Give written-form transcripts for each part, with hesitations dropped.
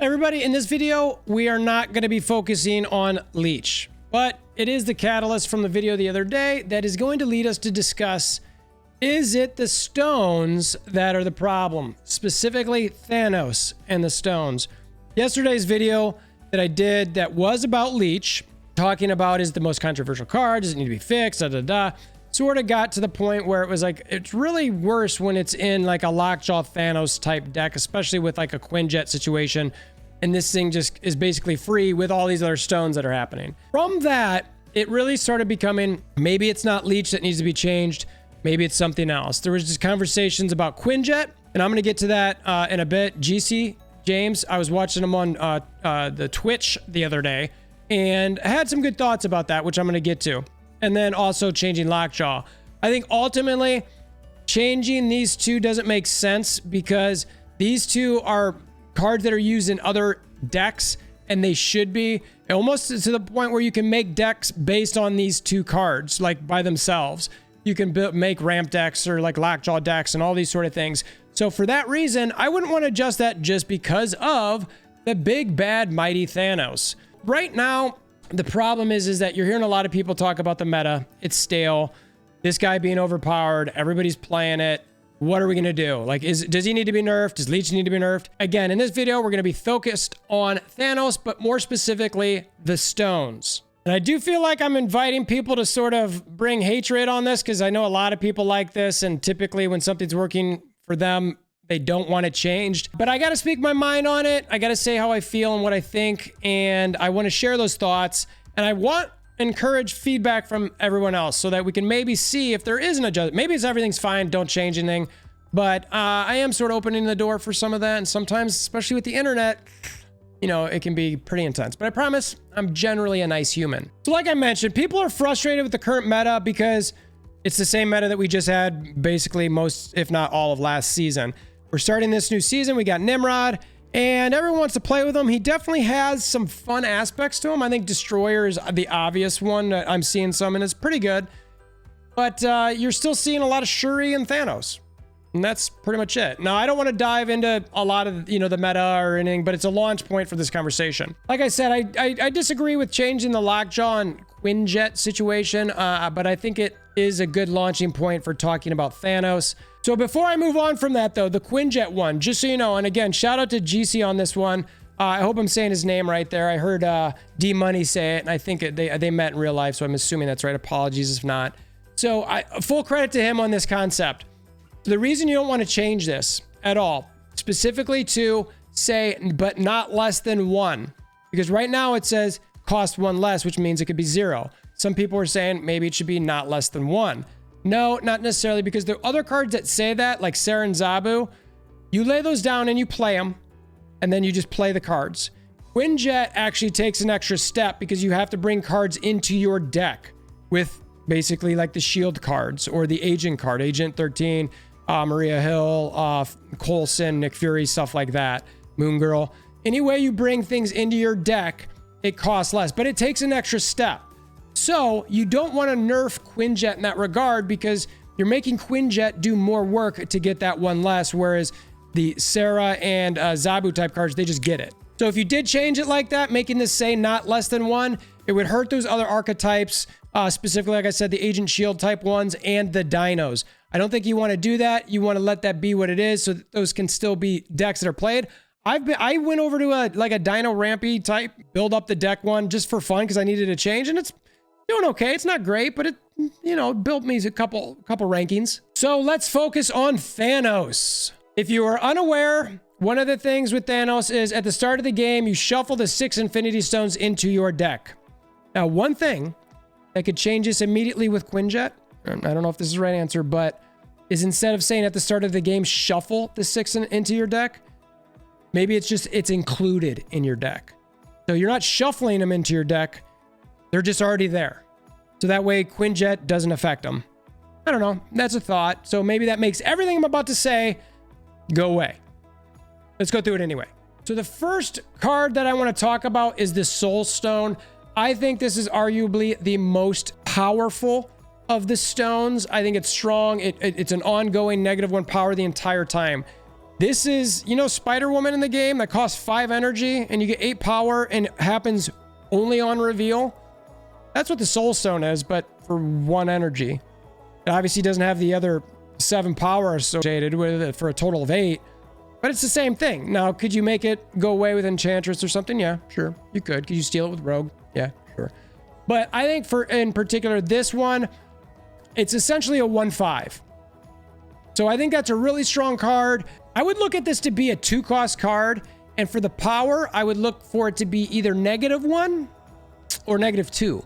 Everybody, in this video, we are not going to be focusing on Leech, but it is the catalyst from the video the other day that is going to lead us to discuss, is it the stones that are the problem? Specifically, Thanos and the stones. Yesterday's video that I did that was about Leech, talking about is the most controversial card, does it need to be fixed, sort of got to the point where it was like, it's really worse when it's in like a Lockjaw Thanos type deck, especially with like a Quinjet situation. And this thing just is basically free with all these other stones that are happening. From that, it really started becoming, maybe it's not Leech that needs to be changed. Maybe it's something else. There was just conversations about Quinjet, and I'm going to get to that in a bit. GC, James, I was watching him on the Twitch the other day, and I had some good thoughts about that, which I'm going to get to. And then also changing Lockjaw. I think ultimately changing these two doesn't make sense because these two are cards that are used in other decks, and they should be almost to the point where you can make decks based on these two cards, like by themselves. You can make ramp decks or like Lockjaw decks and all these sort of things. So for that reason, I wouldn't want to adjust that just because of the big bad mighty Thanos. Right now, the problem is that you're hearing a lot of people talk about the meta. It's stale. This guy being overpowered. Everybody's playing it. What are we going to do? Like, does he need to be nerfed? Does Leech need to be nerfed? Again, in this video, we're going to be focused on Thanos, but more specifically, the stones. And I do feel like I'm inviting people to sort of bring hatred on this because I know a lot of people like this. And typically when something's working for them, they don't want it changed. But I got to speak my mind on it. I got to say how I feel and what I think. And I want to share those thoughts. And I want to encourage feedback from everyone else so that we can maybe see if there is an adjustment. Maybe it's everything's fine, don't change anything. But I am sort of opening the door for some of that. And sometimes, especially with the internet, you know, it can be pretty intense. But I promise I'm generally a nice human. So like I mentioned, people are frustrated with the current meta because it's the same meta that we just had basically most, if not all of last season. We're starting this new season. We got Nimrod, and everyone wants to play with him. He definitely has some fun aspects to him. I think Destroyer is the obvious one that I'm seeing some, and it's pretty good. But you're still seeing a lot of Shuri and Thanos. And that's pretty much it. Now, I don't want to dive into a lot of, you know, the meta or anything, but it's a launch point for this conversation. Like I said, I disagree with changing the Lockjaw and Quinjet situation, but I think it is a good launching point for talking about Thanos. So before I move on from that, though, the Quinjet one, just so you know, and again, shout out to GC on this one. I hope I'm saying his name right there. I heard D-Money say it, and I think they met in real life, so I'm assuming that's right. Apologies if not. So full credit to him on this concept. The reason you don't want to change this at all, specifically to say, but not less than one, because right now it says cost one less, which means it could be zero. Some people are saying maybe it should be not less than one. No, not necessarily, because there are other cards that say that, like Sarah and Zabu. You lay those down and you play them, and then you just play the cards. Quinjet actually takes an extra step because you have to bring cards into your deck with basically like the shield cards or the agent card, Agent 13, Maria Hill, Coulson, Nick Fury, stuff like that, Moon Girl. Any way you bring things into your deck, it costs less, but it takes an extra step. So you don't want to nerf Quinjet in that regard because you're making Quinjet do more work to get that one less, whereas the Sarah and Zabu type cards, they just get it. So if you did change it like that, making this say not less than one, it would hurt those other archetypes, specifically, like I said, the Agent Shield type ones and the Dinos. I don't think you want to do that. You want to let that be what it is so that those can still be decks that are played. I went over to a Dino Rampy type, build up the deck one just for fun because I needed a change, and it's doing okay. It's not great, but it, you know, built me a couple rankings. So let's focus on Thanos. If you are unaware, one of the things with Thanos is at the start of the game, you shuffle the 6 Infinity Stones into your deck. Now, one thing that could change this immediately with Quinjet, I don't know if this is the right answer, but is instead of saying at the start of the game, shuffle the 6 into your deck, maybe it's included in your deck. So you're not shuffling them into your deck. They're just already there. So that way Quinjet doesn't affect them. I don't know. That's a thought. So maybe that makes everything I'm about to say go away. Let's go through it anyway. So the first card that I want to talk about is the Soul Stone. I think this is arguably the most powerful of the stones. I think it's strong. It's an ongoing -1 power the entire time. This is, you know, Spider-Woman in the game that costs 5 energy and you get 8 power and it happens only on reveal. That's what the Soul Stone is, but for 1 energy. It obviously doesn't have the other 7 power associated with it for a total of 8, but it's the same thing. Now, could you make it go away with Enchantress or something? Yeah, sure, you could. Could you steal it with Rogue? Yeah, sure. But I think in particular, this one, it's essentially a 1/5. So I think that's a really strong card. I would look at this to be a 2-cost card. And for the power, I would look for it to be either -1 or -2.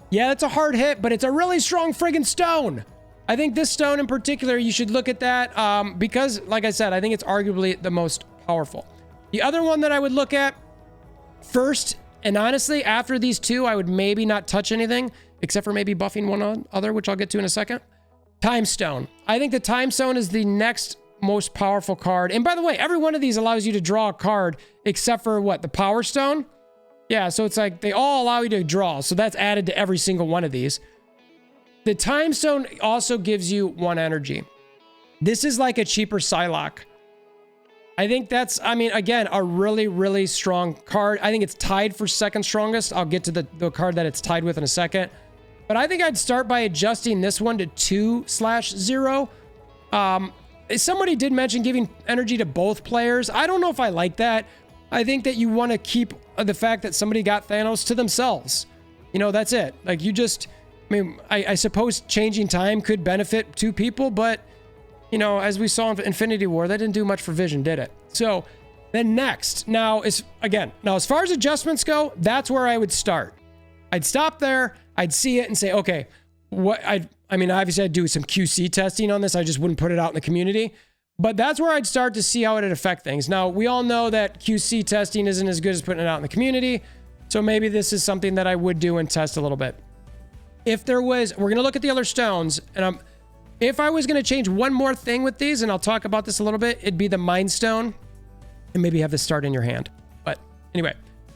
Yeah, that's a hard hit, but it's a really strong friggin' stone. I think this stone in particular, you should look at that because, like I said, I think it's arguably the most powerful. The other one that I would look at first, and honestly, after these two, I would maybe not touch anything, except for maybe buffing one other, which I'll get to in a second. Time Stone. I think the Time Stone is the next most powerful card. And by the way, every one of these allows you to draw a card, except for what? The Power Stone? Yeah, so it's like they all allow you to draw. So that's added to every single one of these. The Time Stone also gives you 1 energy. This is like a cheaper Psylocke. I think that's, I mean, again, a really, really strong card. I think it's tied for second strongest. I'll get to the card that it's tied with in a second. But I think I'd start by adjusting this one to 2/0. Somebody did mention giving energy to both players. I don't know if I like that. I think that you want to keep the fact that somebody got Thanos to themselves. You know, that's it. Like you just, I mean, I suppose changing time could benefit 2 people, but you know, as we saw in Infinity War, that didn't do much for Vision, did it? So then next, now as far as adjustments go, that's where I would start. I'd stop there. I'd see it and say, okay, I mean, obviously I'd do some QC testing on this. I just wouldn't put it out in the community, but that's where I'd start to see how it'd affect things. Now, we all know that QC testing isn't as good as putting it out in the community. So maybe this is something that I would do and test a little bit. If there was, we're going to look at the other stones, and if I was going to change one more thing with these, and I'll talk about this a little bit, it'd be the Mind Stone, and maybe have this start in your hand. But anyway,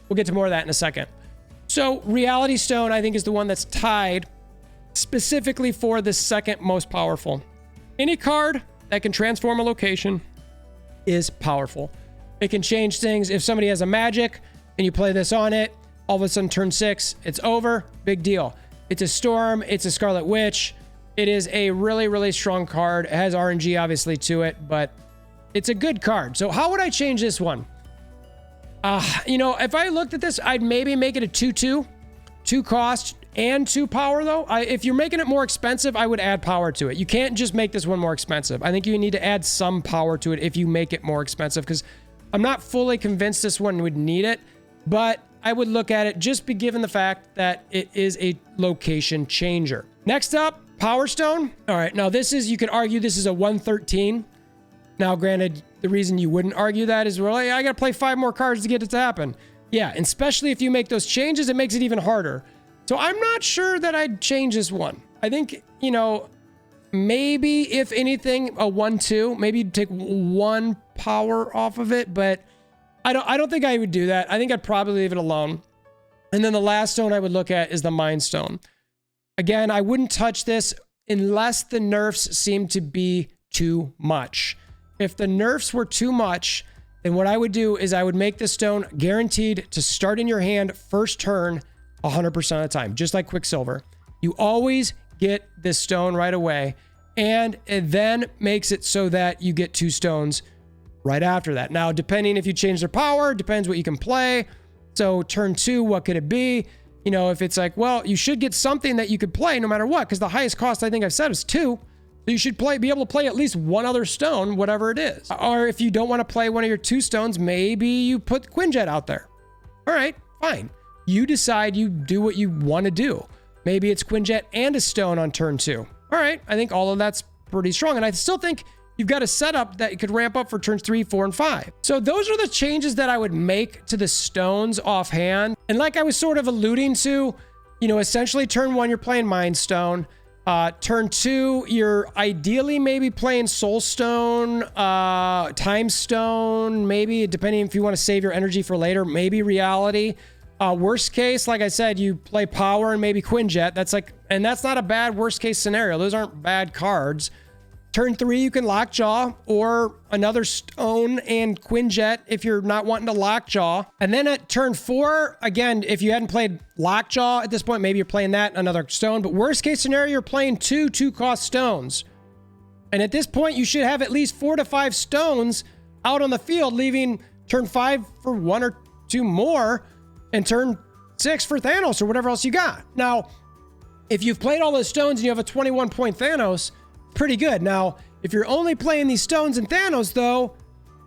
we'll get to more of that in a second. So Reality Stone, I think, is the one that's tied specifically for the second most powerful. Any card that can transform a location is powerful. It can change things. If somebody has a magic and you play this on it, all of a sudden turn 6, it's over. Big deal. It's a Storm. It's a Scarlet Witch. It is a really, really strong card. It has RNG obviously to it, but it's a good card. So how would I change this one? You know, if I looked at this, I'd maybe make it a 2/2, 2 cost and 2 power though. If you're making it more expensive, I would add power to it. You can't just make this one more expensive. I think you need to add some power to it if you make it more expensive, because I'm not fully convinced this one would need it, but I would look at it just be given the fact that it is a location changer. Next up, Power Stone. All right, now this is, you could argue this is a 1/13. Now, granted, the reason you wouldn't argue that is, well, I got to play 5 more cards to get it to happen. Yeah, and especially if you make those changes, it makes it even harder. So I'm not sure that I'd change this one. I think, you know, maybe if anything, a 1/2, maybe you'd take 1 power off of it, but I don't think I would do that. I think I'd probably leave it alone. And then the last stone I would look at is the Mind Stone. Again, I wouldn't touch this unless the nerfs seem to be too much. If the nerfs were too much, then what I would do is I would make the stone guaranteed to start in your hand first turn 100% of the time, just like Quicksilver. You always get this stone right away, and it then makes it so that you get 2 stones right after that. Now, depending if you change their power, depends what you can play. So turn 2, what could it be? You know, if it's like, well, you should get something that you could play no matter what, because the highest cost I think I've said is 2. So you should be able to play at least 1 other stone, whatever it is. Or if you don't want to play one of your 2 stones, maybe you put Quinjet out there. All right, fine. You decide, you do what you want to do. Maybe it's Quinjet and a stone on turn 2. All right, I think all of that's pretty strong. And I still think you've got a setup that you could ramp up for turns 3, 4, and 5. So those are the changes that I would make to the stones offhand. And like I was sort of alluding to, you know, essentially turn 1, you're playing Mind Stone. Turn 2, you're ideally maybe playing Soul Stone, Time Stone, maybe depending if you want to save your energy for later, maybe Reality. Worst case, like I said, you play Power and maybe Quinjet. That's like, and that's not a bad worst case scenario. Those aren't bad cards. Turn 3, you can Lockjaw or another stone and Quinjet if you're not wanting to Lockjaw. And then at turn 4, again, if you hadn't played Lockjaw at this point, maybe you're playing that, another stone. But worst case scenario, you're playing 2 2-cost stones. And at this point, you should have at least 4 to 5 stones out on the field, leaving turn 5 for 1 or 2 more and turn 6 for Thanos or whatever else you got. Now, if you've played all those stones and you have a 21-point Thanos, pretty good. Now, if you're only playing these stones and Thanos, though,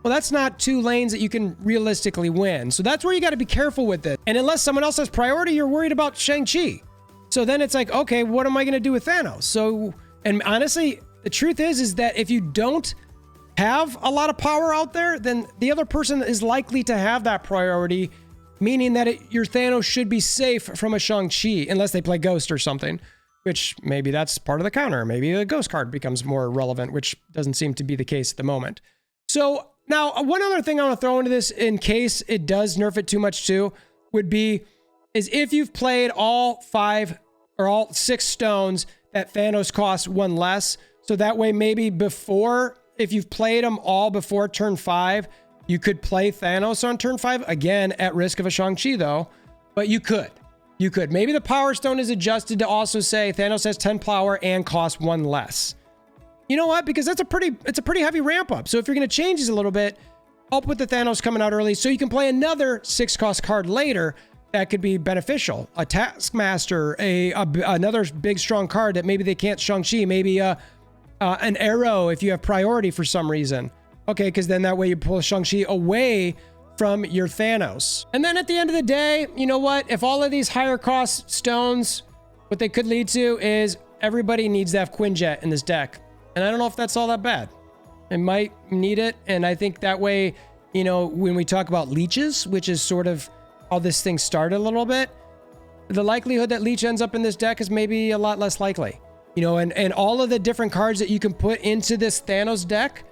well, that's not 2 lanes that you can realistically win. So that's where you got to be careful with it. And unless someone else has priority, you're worried about Shang-Chi. So then it's like, okay, what am I going to do with Thanos? So, and honestly, the truth is that if you don't have a lot of power out there, then the other person is likely to have that priority, meaning that your Thanos should be safe from a Shang-Chi, unless they play Ghost or something. Which maybe that's part of the counter. Maybe the Ghost card becomes more relevant, which doesn't seem to be the case at the moment. So now one other thing I want to throw into this in case it does nerf it too much too, is if you've played all 5 or all 6 stones that Thanos costs 1 less. So that way maybe if you've played them all before turn 5, you could play Thanos on turn 5. Again, at risk of a Shang-Chi though, but you could. You could. Maybe the Power Stone is adjusted to also say Thanos has 10 power and costs 1 less. You know what? Because it's a pretty heavy ramp up. So if you're going to change these a little bit, help with the Thanos coming out early so you can play another 6-cost card later that could be beneficial. A Taskmaster, another big strong card that maybe they can't Shang-Chi, maybe an Arrow if you have priority for some reason. Okay, because then that way you pull Shang-Chi away from your Thanos. And then at the end of the day, you know what? If all of these higher cost stones, what they could lead to is everybody needs to have Quinjet in this deck. And I don't know if that's all that bad. It might need it. And I think that way, you know, when we talk about leeches, which is sort of how this thing started a little bit, the likelihood that leech ends up in this deck is maybe a lot less likely. You know, and all of the different cards that you can put into this Thanos deck,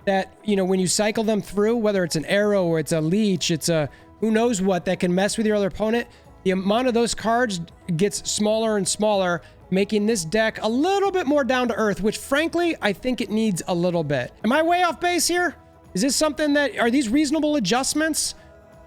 that, you know, when you cycle them through, whether it's an Arrow or it's a leech, it's a who knows what that can mess with your other opponent, the amount of those cards gets smaller and smaller, making this deck a little bit more down to earth, which frankly, I think it needs a little bit. Am I way off base here? Is this something are these reasonable adjustments?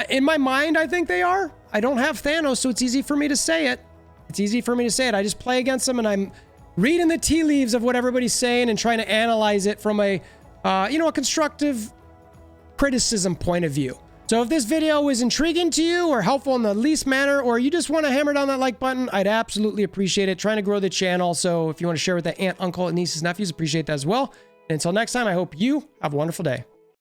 In my mind, I think they are. I don't have Thanos, so it's easy for me to say it. It's easy for me to say it. I just play against them and I'm reading the tea leaves of what everybody's saying and trying to analyze it from a constructive criticism point of view. So if this video was intriguing to you or helpful in the least manner, or you just want to hammer down that like button, I'd absolutely appreciate it. Trying to grow the channel. So if you want to share with that aunt, uncle, and nieces, nephews, appreciate that as well. And until next time, I hope you have a wonderful day.